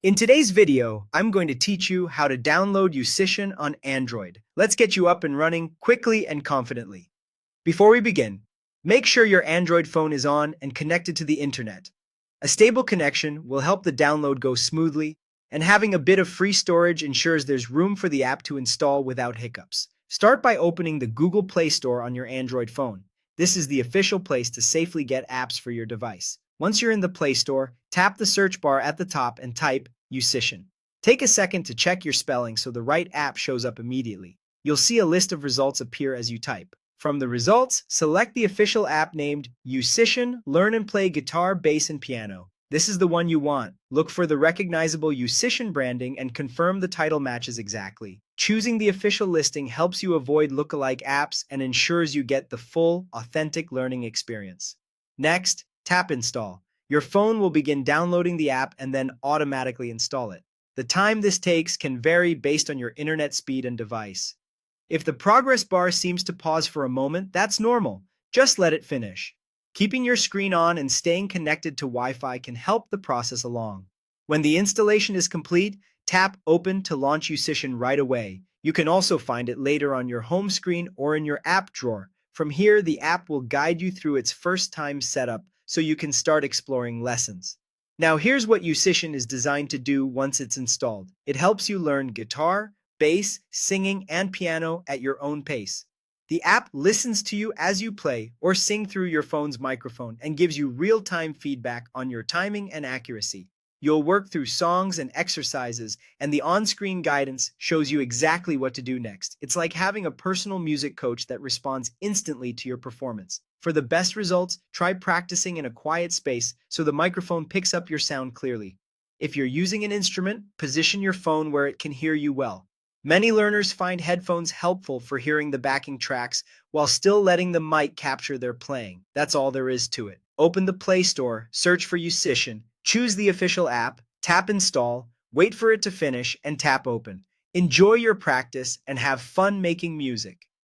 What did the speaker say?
In today's video, I'm going to teach you how to download Yousician on Android. Let's get you up and running quickly and confidently. Before we begin, make sure your Android phone is on and connected to the internet. A stable connection will help the download go smoothly, and having a bit of free storage ensures there's room for the app to install without hiccups. Start by opening the Google Play Store on your Android phone. This is the official place to safely get apps for your device. Once you're in the Play Store, tap the search bar at the top and type Yousician. Take a second to check your spelling so the right app shows up immediately. You'll see a list of results appear as you type. From the results, select the official app named Yousician Learn and Play Guitar, Bass, and Piano. This is the one you want. Look for the recognizable Yousician branding and confirm the title matches exactly. Choosing the official listing helps you avoid lookalike apps and ensures you get the full, authentic learning experience. Next, tap Install. Your phone will begin downloading the app and then automatically install it. The time this takes can vary based on your internet speed and device. If the progress bar seems to pause for a moment, that's normal. Just let it finish. Keeping your screen on and staying connected to Wi-Fi can help the process along. When the installation is complete, tap Open to launch Yousician right away. You can also find it later on your home screen or in your app drawer. From here, the app will guide you through its first-time setup so you can start exploring lessons. Now here's what Yousician is designed to do once it's installed. It helps you learn guitar, bass, singing, and piano at your own pace. The app listens to you as you play or sing through your phone's microphone and gives you real-time feedback on your timing and accuracy. You'll work through songs and exercises, and the on-screen guidance shows you exactly what to do next. It's like having a personal music coach that responds instantly to your performance. For the best results, try practicing in a quiet space so the microphone picks up your sound clearly. If you're using an instrument, position your phone where it can hear you well. Many learners find headphones helpful for hearing the backing tracks while still letting the mic capture their playing. That's all there is to it. Open the Play Store, search for Yousician, choose the official app, tap Install, wait for it to finish, and tap Open. Enjoy your practice and have fun making music.